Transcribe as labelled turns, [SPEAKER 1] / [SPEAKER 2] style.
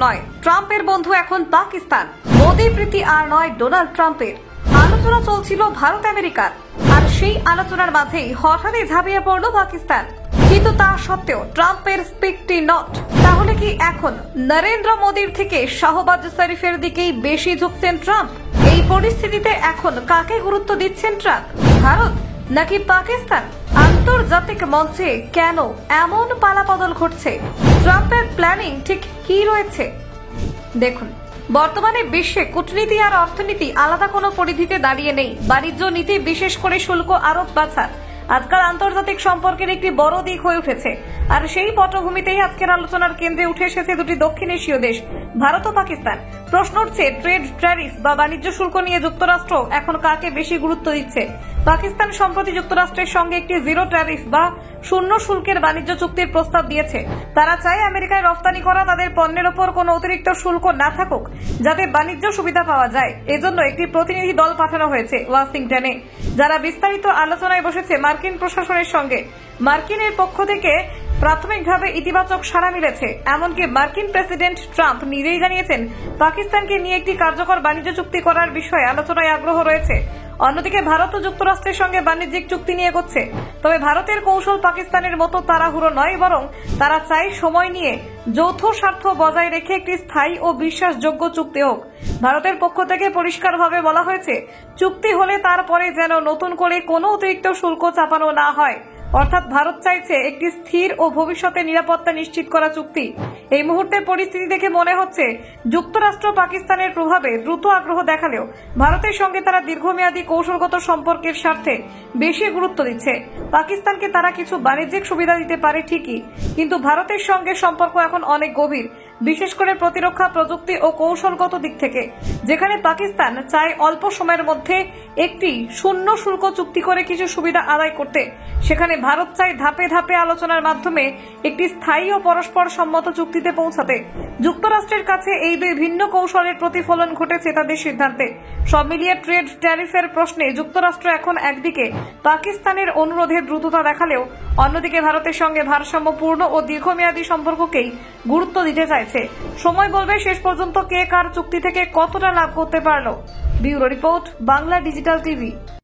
[SPEAKER 1] নয়, ট্রাম্পের বন্ধু এখন পাকিস্তান। মোদি প্রীতি আর নয় ডোনাল্ড ট্রাম্পের। আলোচনা চলছিল ভারত আমেরিকার, আর সেই আলোচনার মাঝেই হঠাৎই ঝাঁপিয়ে পড়ল পাকিস্তান। কিন্তু তা সত্ত্বেও ট্রাম্পের স্পিকটি নট। তাহলে কি এখন নরেন্দ্র মোদীর থেকে শাহবাজ শরীফের দিকেই বেশি ঝুঁকছেন ট্রাম্প? এই পরিস্থিতিতে এখন কাকে গুরুত্ব দিচ্ছেন ট্রাম্প, ভারত নাকি পাকিস্তান? আন্তর্জাতিক মঞ্চে কেন এমন পালাবদল ঘটছে? ট্রাম্পের প্ল্যানিং ঠিক কি রয়েছে? দেখুন, বর্তমানে বিশ্বে কূটনীতি আর অর্থনীতি আলাদা কোনো পরিধিতে দাঁড়িয়ে নেই। বাণিজ্য নীতি, বিশেষ করে শুল্ক আরোপ বাছার, আজকাল আন্তর্জাতিক সম্পর্কের একটি বড় দিক হয়ে উঠেছে। আর সেই পটভূমিতেই আজকের আলোচনার কেন্দ্রে উঠে এসেছে দুটি দক্ষিণ এশীয় দেশ, ভারত ও পাকিস্তান। প্রশ্ন উঠছে, ট্রেড ট্যারিফ বা বাণিজ্য শুল্ক নিয়ে যুক্তরাষ্ট্র এখন কাকে বেশি গুরুত্ব দিচ্ছে? পাকিস্তান সম্প্রতি যুক্তরাষ্ট্রের সঙ্গে একটি জিরো ট্যারিফ বা শূন্য শুল্কের বাণিজ্য চুক্তির প্রস্তাব দিয়েছে। তারা চায় আমেরিকায় রপ্তানি করা তাদের পণ্যের ওপর কোনো অতিরিক্ত শুল্ক না থাকুক, যাতে বাণিজ্য সুবিধা পাওয়া যায়। এজন্য একটি প্রতিনিধি দল পাঠানো হয়েছে ওয়াশিংটনে, যারা বিস্তারিত আলোচনায় বসেছে মার্কিন প্রশাসনের সঙ্গে। মার্কিনের পক্ষ থেকে প্রাথমিকভাবে ইতিবাচক সাড়া মিলেছে। এমনকি মার্কিন প্রেসিডেন্ট ট্রাম্প নিজেই জানিয়েছেন পাকিস্তানকে নিয়ে একটি কার্যকর বাণিজ্য চুক্তি করার বিষয়ে আলোচনায় আগ্রহ রয়েছে। অন্যদিকে ভারত ও যুক্তরাষ্ট্রের সঙ্গে বাণিজ্যিক চুক্তি নিয়ে এগোচ্ছে। তবে ভারতের কৌশল পাকিস্তানের মতো তাড়াহুড়ো নয়, বরং তারা চায় সময় নিয়ে যৌথ স্বার্থ বজায় রেখে একটি স্থায়ী ও বিশ্বাসযোগ্য চুক্তি হোক। ভারতের পক্ষ থেকে পরিষ্কারভাবে বলা হয়েছে, চুক্তি হলে তারপরে যেন নতুন করে কোনো অতিরিক্ত শুল্ক চাপানো না হয়। অর্থাৎ ভারত চাইছে একটি স্থির ও ভবিষ্যতে নিরাপত্তা নিশ্চিত করা চুক্তি। এই মুহূর্তে পরিস্থিতি দেখে মনে হচ্ছে যুক্তরাষ্ট্র পাকিস্তানের প্রভাবে দ্রুত আগ্রহ দেখালেও ভারতের সঙ্গে তারা দীর্ঘমেয়াদী কৌশলগত সম্পর্কের স্বার্থে বেশি গুরুত্ব দিচ্ছে। পাকিস্তানকে তারা কিছু বাণিজ্যিক সুবিধা দিতে পারে ঠিকই, কিন্তু ভারতের সঙ্গে সম্পর্ক এখন অনেক গভীর, বিশেষ করে প্রতিরক্ষা, প্রযুক্তি ও কৌশলগত দিক থেকে। যেখানে পাকিস্তান চায় অল্প সময়ের মধ্যে একটি শূন্য শুল্ক চুক্তি করে কিছু সুবিধা আদায় করতে, সেখানে ভারত চায় ধাপে ধাপে আলোচনার মাধ্যমে একটি স্থায়ী ও পরস্পর সম্মত চুক্তিতে পৌঁছাতে। যুক্তরাষ্ট্রের কাছে এই দুই ভিন্ন কৌশলের প্রতিফলন ঘটেছে তাদের সিদ্ধান্তে। সব মিলিয়ে ট্রেড ট্যারিফের প্রশ্নে যুক্তরাষ্ট্র এখন একদিকে পাকিস্তানের অনুরোধে দ্রুততা দেখালেও অন্যদিকে ভারতের সঙ্গে ভারসাম্যপূর্ণ ও দীর্ঘমেয়াদী সম্পর্ককেই গুরুত্ব দিতে চাইছে। সময় বলবে শেষ পর্যন্ত কে কার চুক্তি থেকে কতটা লাভ করতে পারলো। Bureau report, Bangla digital TV.